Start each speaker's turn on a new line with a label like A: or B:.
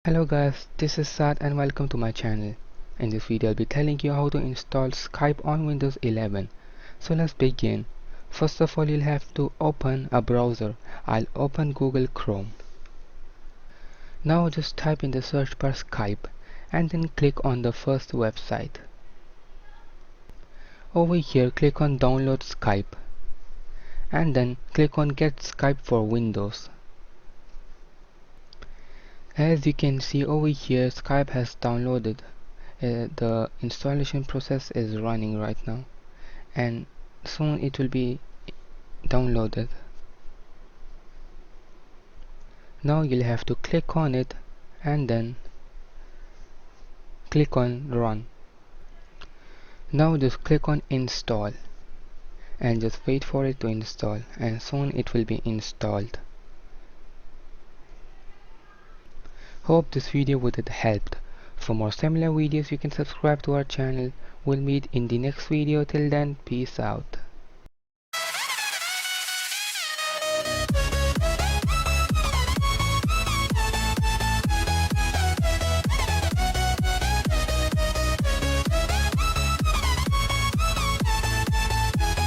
A: Hello guys, this is Sad and welcome to my channel. In this video I'll be telling you how to install Skype on Windows 11. So let's begin. First of all, you'll have to open a browser. I'll open Google Chrome. Now just type in the search bar Skype and then click on the first website. Over here click on download Skype and then click on get Skype for Windows. As you can see over here, Skype has downloaded. The installation process is running right now and soon it will be downloaded. Now you'll have to click on it and then click on run. Now just click on install and just wait for it to install, and soon it will be installed. Hope this video would have helped. For more similar videos you can subscribe to our channel. We'll meet in the next video. Till then, peace out.